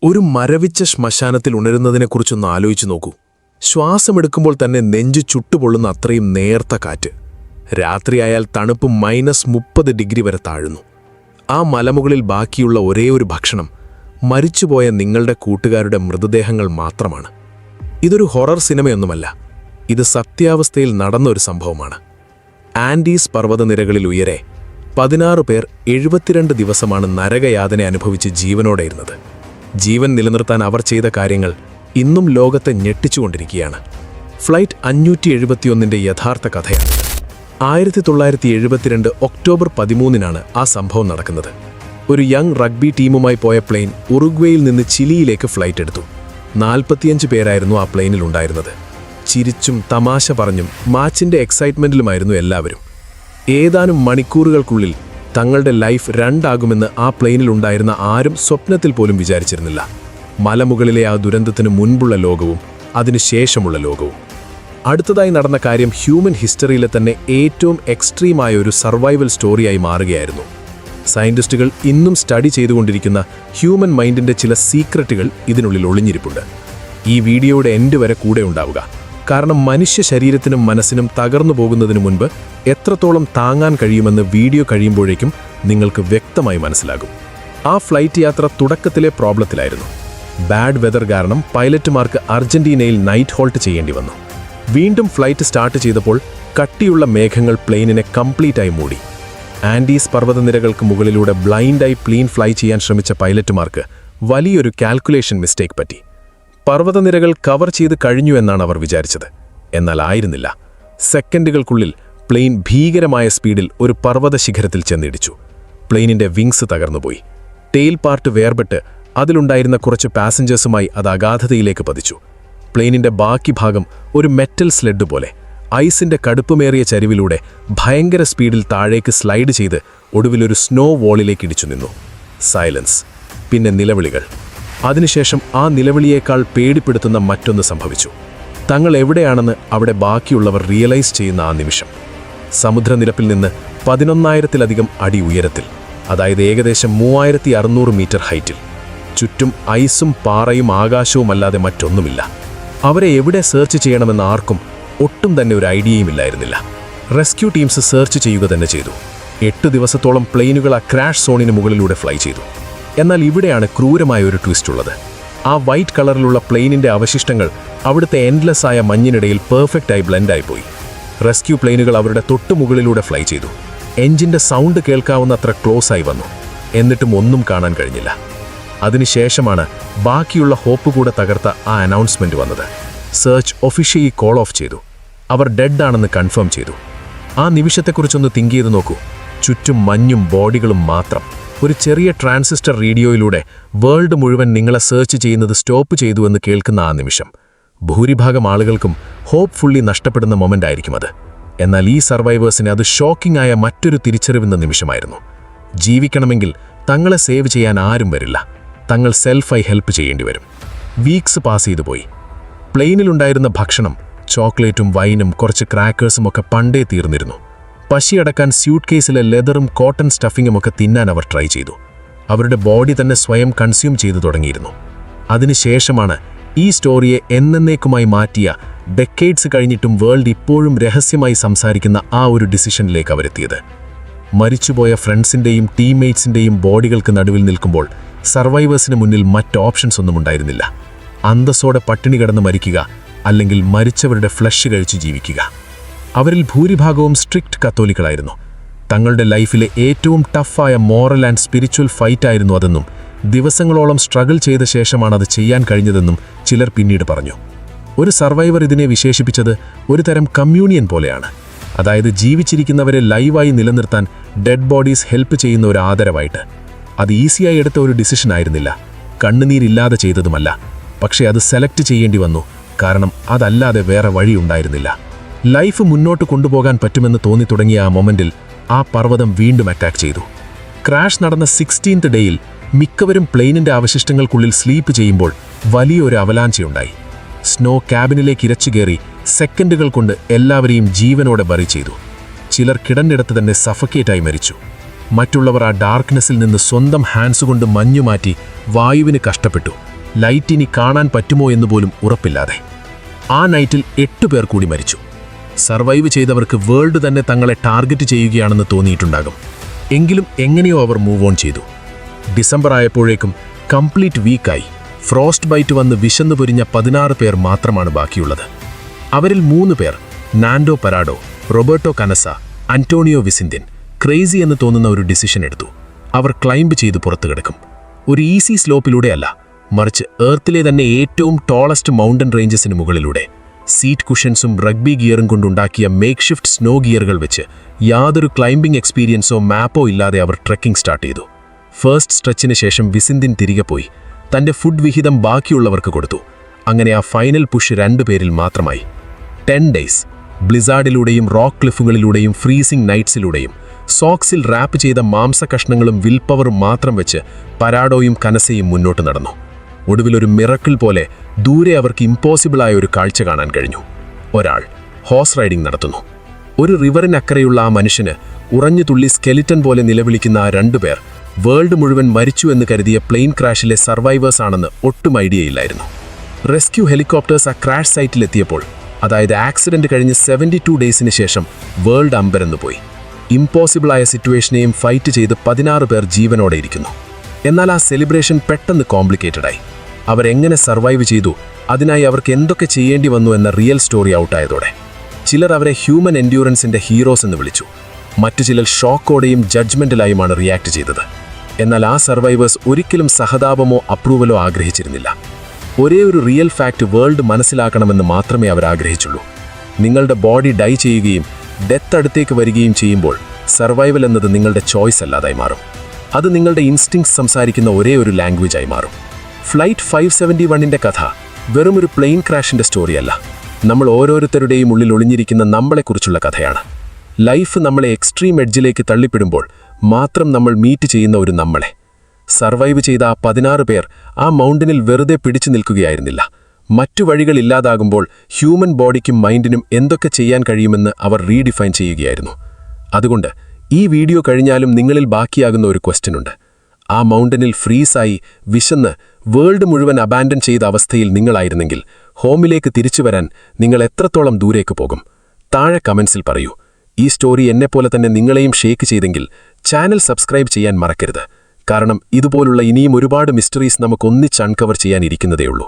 ഒരു മരവിച്ച ശ്മശാനത്തിൽ ഉണരുന്നതിനെക്കുറിച്ചൊന്ന് ആലോചിച്ചു നോക്കൂ. ശ്വാസമെടുക്കുമ്പോൾ തന്നെ നെഞ്ചു ചുട്ടുപൊള്ളുന്ന അത്രയും നേർത്ത കാറ്റ്. രാത്രിയായാൽ തണുപ്പ് -30 ഡിഗ്രി വരെ താഴുന്നു. ആ മലമുകളിൽ ബാക്കിയുള്ള ഒരേയൊരു ഭക്ഷണം മരിച്ചുപോയ നിങ്ങളുടെ കൂട്ടുകാരുടെ മൃതദേഹങ്ങൾ മാത്രമാണ്. ഇതൊരു ഹൊറർ സിനിമയൊന്നുമല്ല. ഇത് സത്യാവസ്ഥയിൽ നടന്ന ഒരു സംഭവമാണ്. ആൻഡീസ് പർവ്വതനിരകളിൽ ഉയരെ 16 പേർ 72 ദിവസമാണ് നരകയാതന അനുഭവിച്ച് ജീവനോടെ ഇരുന്നത്. ജീവൻ നിലനിർത്താൻ അവർ ചെയ്ത കാര്യങ്ങൾ ഇന്നും ലോകത്തെ ഞെട്ടിച്ചുകൊണ്ടിരിക്കുകയാണ്. ഫ്ലൈറ്റ് 571ന്റെ യഥാർത്ഥ കഥയാണ്. 1972 ഒക്ടോബർ 13 ആ സംഭവം നടക്കുന്നത്. ഒരു യങ് റഗ്ബി ടീമുമായി പോയ പ്ലെയിൻ ഉറുഗ്വേയിൽ നിന്ന് ചിലിയിലേക്ക് ഫ്ലൈറ്റ് എടുത്തു. 45 പേരായിരുന്നു ആ പ്ലെയിനിലുണ്ടായിരുന്നത്. ചിരിച്ചും തമാശ പറഞ്ഞും മാച്ചിന്റെ എക്സൈറ്റ്മെന്റിലുമായിരുന്നു എല്ലാവരും. ഏതാനും മണിക്കൂറുകൾക്കുള്ളിൽ തങ്ങളുടെ ലൈഫ് രണ്ടാകുമെന്ന് ആ പ്ലെയിനിലുണ്ടായിരുന്ന ആരും സ്വപ്നത്തിൽ പോലും വിചാരിച്ചിരുന്നില്ല. മലമുകളിലെ ആ ദുരന്തത്തിനു മുൻപുള്ള ലോകവും അതിനുശേഷമുള്ള ലോകവും. അടുത്തതായി നടന്ന കാര്യം ഹ്യൂമൻ ഹിസ്റ്ററിയിലെ തന്നെ ഏറ്റവും എക്സ്ട്രീമായ ഒരു സർവൈവൽ സ്റ്റോറിയായി മാറുകയായിരുന്നു. സയന്റിസ്റ്റുകൾ ഇന്നും സ്റ്റഡി ചെയ്തുകൊണ്ടിരിക്കുന്ന ഹ്യൂമൻ മൈൻഡിന്റെ ചില സീക്രട്ടുകൾ ഇതിനുള്ളിൽ ഒളിഞ്ഞിരിപ്പുണ്ട്. ഈ വീഡിയോയുടെ എൻഡ് വരെ കൂടെ ഉണ്ടാവുക. കാരണം മനുഷ്യ ശരീരത്തിനും മനസ്സിനും തകർന്നു പോകുന്നതിനു മുൻപ് എത്രത്തോളം താങ്ങാൻ കഴിയുമെന്ന് വീഡിയോ കഴിയുമ്പോഴേക്കും നിങ്ങൾക്ക് വ്യക്തമായി മനസ്സിലാകും. ആ ഫ്ലൈറ്റ് യാത്ര തുടക്കത്തിലെ പ്രോബ്ലത്തിലായിരുന്നു. ബാഡ് വെതർ കാരണം പൈലറ്റുമാർക്ക് അർജന്റീനയിൽ നൈറ്റ് ഹോൾട്ട് ചെയ്യേണ്ടി വന്നു. വീണ്ടും ഫ്ലൈറ്റ് സ്റ്റാർട്ട് ചെയ്തപ്പോൾ കട്ടിയുള്ള മേഘങ്ങൾ പ്ലെയിനിനെ കംപ്ലീറ്റായി മൂടി. ആൻഡീസ് പർവ്വതനിരകൾക്ക് മുകളിലൂടെ ബ്ലൈൻഡായി പ്ലെയിൻ ഫ്ലൈ ചെയ്യാൻ ശ്രമിച്ച പൈലറ്റുമാർക്ക് വലിയൊരു കാൽക്കുലേഷൻ മിസ്റ്റേക്ക് പറ്റി. പർവ്വതനിരകൾ കവർ ചെയ്ത് കഴിഞ്ഞു എന്നാണ് അവർ വിചാരിച്ചത്. എന്നാൽ ആയിരുന്നില്ല. സെക്കൻഡുകൾക്കുള്ളിൽ പ്ലെയിൻ ഭീകരമായ സ്പീഡിൽ ഒരു പർവ്വത ശിഖരത്തിൽ ചെന്നിടിച്ചു. പ്ലെയിനിന്റെ വിങ്സ് തകർന്നുപോയി. ടെയിൽ പാർട്ട് വേർപെട്ട് അതിലുണ്ടായിരുന്ന കുറച്ച് പാസഞ്ചേഴ്സുമായി അത് അഗാധതയിലേക്ക് പതിച്ചു. പ്ലെയിനിന്റെ ബാക്കി ഭാഗം ഒരു മെറ്റൽ സ്ലെഡ് പോലെ ഐസിന്റെ കടുപ്പമേറിയ ചരിവിലൂടെ ഭയങ്കര സ്പീഡിൽ താഴേക്ക് സ്ലൈഡ് ചെയ്ത് ഒടുവിലൊരു സ്നോ വോളിലേക്ക് ഇടിച്ചു നിന്നു. സൈലൻസ്, പിന്നെ നിലവിളികൾ. അതിനുശേഷം ആ നിലവിളിയേക്കാൾ പേടിപ്പെടുത്തുന്ന മറ്റൊന്ന് സംഭവിച്ചു. തങ്ങൾ എവിടെയാണെന്ന് അവിടെ ബാക്കിയുള്ളവർ റിയലൈസ് ചെയ്യുന്ന ആ നിമിഷം. സമുദ്രനിരപ്പിൽ നിന്ന് 11,000-ലധികം അടി ഉയരത്തിൽ, അതായത് ഏകദേശം 3600 മീറ്റർ ഹൈറ്റിൽ. ചുറ്റും ഐസും പാറയും ആകാശവുമല്ലാതെ മറ്റൊന്നുമില്ല. അവരെ എവിടെ സെർച്ച് ചെയ്യണമെന്ന് ആർക്കും ഒട്ടും തന്നെ ഒരു ഐഡിയയുമില്ലായിരുന്നില്ല. റെസ്ക്യൂ ടീംസ് സെർച്ച് ചെയ്യുക തന്നെ ചെയ്തു. 8 ദിവസത്തോളം പ്ലെയിനുകൾ ആ ക്രാഷ് സോണിന് മുകളിലൂടെ ഫ്ലൈ ചെയ്തു. എന്നാൽ ഇവിടെയാണ് ക്രൂരമായ ഒരു ട്വിസ്റ്റ് ഉള്ളത്. ആ വൈറ്റ് കളറിലുള്ള പ്ലെയിനിന്റെ അവശിഷ്ടങ്ങൾ അവിടുത്തെ എൻഡ്ലെസ് ആയ മഞ്ഞിനിടയിൽ പെർഫെക്റ്റായി ബ്ലെൻഡായിപ്പോയി. റെസ്ക്യൂ പ്ലെയിനുകൾ അവരുടെ തൊട്ടുമുകളിലൂടെ ഫ്ലൈ ചെയ്തു. എഞ്ചിന്റെ സൗണ്ട് കേൾക്കാവുന്നത്ര ക്ലോസ് ആയി വന്നു. എന്നിട്ടും ഒന്നും കാണാൻ കഴിഞ്ഞില്ല. അതിനുശേഷമാണ് ബാക്കിയുള്ള ഹോപ്പ് കൂടെ തകർത്ത ആ അനൗൺസ്മെന്റ് വന്നത്. സെർച്ച് ഒഫീഷ്യലി കോൾ ഓഫ് ചെയ്തു. അവർ ഡെഡ് ആണെന്ന് കൺഫേം ചെയ്തു. ആ നിമിഷത്തെക്കുറിച്ചൊന്ന് തിങ്ക് ചെയ്ത് നോക്കൂ. ചുറ്റും മഞ്ഞും ബോഡികളും മാത്രം. ഒരു ചെറിയ ട്രാൻസിസ്റ്റർ റേഡിയോയിലൂടെ വേൾഡ് മുഴുവൻ നിങ്ങളെ സെർച്ച് ചെയ്യുന്നത് സ്റ്റോപ്പ് ചെയ്തുവെന്ന് കേൾക്കുന്ന ആ നിമിഷം ഭൂരിഭാഗം ആളുകൾക്കും ഹോപ്പ്ഫുള്ളി നഷ്ടപ്പെടുന്ന മൊമെന്റ് ആയിരിക്കും അത്. എന്നാൽ ഈ സർവൈവേഴ്സിന് അത് ഷോക്കിംഗ് ആയ മറ്റൊരു തിരിച്ചറിവുന്ന നിമിഷമായിരുന്നു. ജീവിക്കണമെങ്കിൽ തങ്ങളെ സേവ് ചെയ്യാൻ ആരും വരില്ല. തങ്ങൾ സെൽഫായി ഹെൽപ്പ് ചെയ്യേണ്ടി വരും. വീക്സ് പാസ് ചെയ്തു പോയി. പ്ലെയിനിലുണ്ടായിരുന്ന ഭക്ഷണം, ചോക്ലേറ്റും വൈനും കുറച്ച് ക്രാക്കേഴ്സും ഒക്കെ പണ്ടേ തീർന്നിരുന്നു. പശിയടക്കാൻ സ്യൂട്ട് കേസിലെ ലെതറും കോട്ടൺ സ്റ്റഫിങ്ങുമൊക്കെ തിന്നാൻ അവർ ട്രൈ ചെയ്തു. അവരുടെ ബോഡി തന്നെ സ്വയം കൺസ്യൂം ചെയ്തു തുടങ്ങിയിരുന്നു. അതിനുശേഷമാണ് ഈ സ്റ്റോറിയെ എന്നേക്കുമായി മാറ്റിയ, ഡെക്കേഡ്സ് കഴിഞ്ഞിട്ടും വേൾഡ് ഇപ്പോഴും രഹസ്യമായി സംസാരിക്കുന്ന ആ ഒരു ഡിസിഷനിലേക്ക് അവരെത്തിയത്. മരിച്ചുപോയ ഫ്രണ്ട്സിൻ്റെയും ടീംമേറ്റ്സിൻ്റെയും ബോഡികൾക്ക് നടുവിൽ നിൽക്കുമ്പോൾ സർവൈവേഴ്സിന് മുന്നിൽ മറ്റ് ഓപ്ഷൻസ് ഒന്നും ഉണ്ടായിരുന്നില്ല. അന്തസ്സോടെ പട്ടിണി കിടന്ന് മരിക്കുക, അല്ലെങ്കിൽ മരിച്ചവരുടെ ഫ്ലഷ് കഴിച്ച് ജീവിക്കുക. അവരിൽ ഭൂരിഭാഗവും സ്ട്രിക്റ്റ് കത്തോലിക്കളായിരുന്നു. തങ്ങളുടെ ലൈഫിലെ ഏറ്റവും ടഫായ മോറൽ ആൻഡ് സ്പിരിച്വൽ ഫൈറ്റായിരുന്നു അതെന്നും ദിവസങ്ങളോളം സ്ട്രഗിൾ ചെയ്ത ശേഷമാണ് അത് ചെയ്യാൻ കഴിഞ്ഞതെന്നും ചിലർ പിന്നീട് പറഞ്ഞു. ഒരു സർവൈവർ ഇതിനെ വിശേഷിപ്പിച്ചത് ഒരു തരം കമ്മ്യൂണിയൻ പോലെയാണ്. അതായത് ജീവിച്ചിരിക്കുന്നവരെ ലൈവായി നിലനിർത്താൻ ഡെഡ് ബോഡീസ് ഹെൽപ്പ് ചെയ്യുന്ന ഒരു ആദരവായിട്ട്. അത് ഈസിയായി എടുത്ത ഒരു ഡിസിഷൻ ആയിരുന്നില്ല. കണ്ണുനീരില്ലാതെ ചെയ്തതുമല്ല. പക്ഷേ അത് സെലക്ട് ചെയ്യേണ്ടി വന്നു. കാരണം അതല്ലാതെ വേറെ വഴിയുണ്ടായിരുന്നില്ല. ലൈഫ് മുന്നോട്ട് കൊണ്ടുപോകാൻ പറ്റുമെന്ന് തോന്നിത്തുടങ്ങിയ ആ മൊമെന്റിൽ ആ പർവ്വതം വീണ്ടും അറ്റാക്ക് ചെയ്തു. ക്രാഷ് നടന്ന 16th ഡേയിൽ മിക്കവരും പ്ലെയിനിന്റെ അവശിഷ്ടങ്ങൾക്കുള്ളിൽ സ്ലീപ്പ് ചെയ്യുമ്പോൾ വലിയൊരു അവലാഞ്ചയുണ്ടായി. സ്നോ ക്യാബിനിലേക്ക് ഇരച്ചുകയറി സെക്കൻഡുകൾ കൊണ്ട് എല്ലാവരെയും ജീവനോടെ ബറി ചെയ്തു. ചിലർ കിടന്നിടത്ത് തന്നെ സഫക്കേറ്റായി മരിച്ചു. മറ്റുള്ളവർ ആ ഡാർക്ക്നെസ്സിൽ നിന്ന് സ്വന്തം ഹാൻഡ്സ് കൊണ്ട് മഞ്ഞുമാറ്റി വായുവിന് കഷ്ടപ്പെട്ടു. ലൈറ്റ് ഇനി കാണാൻ പറ്റുമോ എന്നുപോലും ഉറപ്പില്ലാതെ. ആ നൈറ്റിൽ 8 പേർ കൂടി മരിച്ചു. സർവൈവ് ചെയ്തവർക്ക് വേൾഡ് തന്നെ തങ്ങളെ ടാർഗറ്റ് ചെയ്യുകയാണെന്ന് തോന്നിയിട്ടുണ്ടാകും. എങ്കിലും എങ്ങനെയോ അവർ മൂവ് ഓൺ ചെയ്തു. ഡിസംബർ ആയപ്പോഴേക്കും കംപ്ലീറ്റ് വീക്കായി. ഫ്രോസ്റ്റ് ബൈറ്റ് വന്ന് വിശന്നു പൊരിഞ്ഞ 16 പേർ മാത്രമാണ് ബാക്കിയുള്ളത്. അവരിൽ 3 പേർ, നാൻഡോ പരാഡോ, റോബർട്ടോ കനസ, അന്റോണിയോ വിസിന്തിൻ, ക്രേസി എന്ന് തോന്നുന്ന ഒരു ഡിസിഷൻ എടുത്തു. അവർ ക്ലൈംബ് ചെയ്ത് പുറത്തു കിടക്കും. ഒരു ഈസി സ്ലോപ്പിലൂടെയല്ല, മറിച്ച് എർത്തിലെ തന്നെ ഏറ്റവും ടോളസ്റ്റ് മൗണ്ടൻ റേഞ്ചസിന് മുകളിലൂടെ. സീറ്റ് കുഷൻസും റഗ്ബി ഗിയറും കൊണ്ടുണ്ടാക്കിയ മേക്ക് ഷിഫ്റ്റ് സ്നോ ഗിയറുകൾ വെച്ച് യാതൊരു ക്ലൈംബിംഗ് എക്സ്പീരിയൻസോ മാപ്പോ ഇല്ലാതെ അവർ ട്രെക്കിംഗ് സ്റ്റാർട്ട് ചെയ്തു. ഫസ്റ്റ് സ്ട്രെച്ചിന് ശേഷം വിസിന്തിൻ തിരികെ പോയി തന്റെ ഫുഡ് വിഹിതം ബാക്കിയുള്ളവർക്ക് കൊടുത്തു. അങ്ങനെ ആ ഫൈനൽ പുഷ് 2 പേരിൽ മാത്രമായി. 10 ഡേയ്സ് ബ്ലിസാർഡിലൂടെയും റോക്ക് ക്ലിഫുകളിലൂടെയും ഫ്രീസിംഗ് നൈറ്റ്സിലൂടെയും സോക്സിൽ റാപ്പ് ചെയ്ത മാംസകഷ്ണങ്ങളും വിൽ പവറും മാത്രം വെച്ച് പരാഡോയും കനസയും മുന്നോട്ട് നടന്നു. ഒടുവിലൊരു മിറക്കിൾ പോലെ ദൂരെ അവർക്ക് ഇമ്പോസിബിളായ ഒരു കാഴ്ച കാണാൻ കഴിഞ്ഞു. ഒരാൾ ഹോഴ്സ് റൈഡിംഗ് നടത്തുന്നു. ഒരു റിവറിനക്കരെയുള്ള ആ മനുഷ്യന് ഉറഞ്ഞു തുള്ളി സ്കെലിറ്റൻ പോലെ നിലവിളിക്കുന്ന ആ 2 പേർ വേൾഡ് മുഴുവൻ മരിച്ചു എന്ന് കരുതിയ പ്ലെയിൻ ക്രാഷിലെ സർവൈവേഴ്സ് ആണെന്ന് ഒട്ടും ഐഡിയയില്ലായിരുന്നു. റെസ്ക്യൂ ഹെലികോപ്റ്റേഴ്സ് ആ ക്രാഷ് സൈറ്റിലെത്തിയപ്പോൾ, അതായത് ആക്സിഡന്റ് കഴിഞ്ഞ് 72 ഡേയ്സിന് ശേഷം, വേൾഡ് അമ്പരന്നുപോയി. ഇമ്പോസിബിളായ സിറ്റുവേഷനെയും ഫൈറ്റ് ചെയ്ത് 16 പേർ ജീവനോടെ ഇരിക്കുന്നു. എന്നാൽ ആ സെലിബ്രേഷൻ പെട്ടെന്ന് കോംപ്ലിക്കേറ്റഡായി. അവരെങ്ങനെ സർവൈവ് ചെയ്തു, അതിനായി അവർക്ക് എന്തൊക്കെ ചെയ്യേണ്ടി വന്നു എന്ന റിയൽ സ്റ്റോറി ഔട്ടായതോടെ ചിലർ അവരെ ഹ്യൂമൻ എൻഡ്യൂറൻസിന്റെ ഹീറോസ് എന്ന് വിളിച്ചു. മറ്റു ചിലർ ഷോക്കോടെയും ജഡ്ജ്മെന്റിലായുമാണ് റിയാക്ട് ചെയ്തത്. എന്നാൽ ആ സർവൈവേഴ്സ് ഒരിക്കലും സഹതാപമോ അപ്രൂവലോ ആഗ്രഹിച്ചിരുന്നില്ല. ഒരേ ഒരു റിയൽ ഫാക്റ്റ് വേൾഡ് മനസ്സിലാക്കണമെന്ന് മാത്രമേ അവർ ആഗ്രഹിച്ചുള്ളൂ. നിങ്ങളുടെ ബോഡി ഡൈ ചെയ്യുകയും ഡെത്ത് അടുത്തേക്ക് വരികയും ചെയ്യുമ്പോൾ സർവൈവൽ എന്നത് നിങ്ങളുടെ ചോയ്സ് അല്ലാതായി മാറും. അത് നിങ്ങളുടെ ഇൻസ്റ്റിങ്സ് സംസാരിക്കുന്ന ഒരേ ഒരു ലാംഗ്വേജായി മാറും. ഫ്ലൈറ്റ് 571ന്റെ കഥ വെറുമൊരു പ്ലെയിൻ ക്രാഷിന്റെ സ്റ്റോറിയല്ല, നമ്മൾ ഓരോരുത്തരുടെയും ഉള്ളിൽ ഒളിഞ്ഞിരിക്കുന്ന നമ്മളെക്കുറിച്ചുള്ള കഥയാണ്. ലൈഫ് നമ്മളെ എക്സ്ട്രീം എഡ്ജിലേക്ക് തള്ളിപ്പിടുമ്പോൾ മാത്രം നമ്മൾ മീറ്റ് ചെയ്യുന്ന ഒരു നമ്മളെ. സർവൈവ് ചെയ്ത ആ 16 പേർ ആ മൗണ്ടനിൽ വെറുതെ പിടിച്ചു നിൽക്കുകയായിരുന്നില്ല. മറ്റു വഴികളില്ലാതാകുമ്പോൾ ഹ്യൂമൻ ബോഡിക്കും മൈൻഡിനും എന്തൊക്കെ ചെയ്യാൻ കഴിയുമെന്ന് അവർ റീഡിഫൈൻ ചെയ്യുകയായിരുന്നു. അതുകൊണ്ട് ഈ വീഡിയോ കഴിഞ്ഞാലും നിങ്ങളിൽ ബാക്കിയാകുന്ന ഒരു ക്വസ്റ്റ്യനുണ്ട്. ആ മൗണ്ടനിൽ ഫ്രീസായി വിശന്ന് വേൾഡ് മുഴുവൻ അബാൻഡൻ ചെയ്ത അവസ്ഥയിൽ നിങ്ങളായിരുന്നെങ്കിൽ ഹോമിലേക്ക് തിരിച്ചു വരാൻ നിങ്ങൾ എത്രത്തോളം ദൂരേക്ക് പോകും? താഴെ കമൻസിൽ പറയൂ. ഈ സ്റ്റോറി എന്നെപ്പോലെ തന്നെ നിങ്ങളെയും ഷേക്ക് ചെയ്തെങ്കിൽ ചാനൽ സബ്സ്ക്രൈബ് ചെയ്യാൻ മറക്കരുത്. കാരണം ഇതുപോലുള്ള ഇനിയും ഒരുപാട് മിസ്റ്ററീസ് നമുക്ക് ഒന്നിച്ച് അൺകവർ ചെയ്യാനിരിക്കുന്നതേയുള്ളൂ.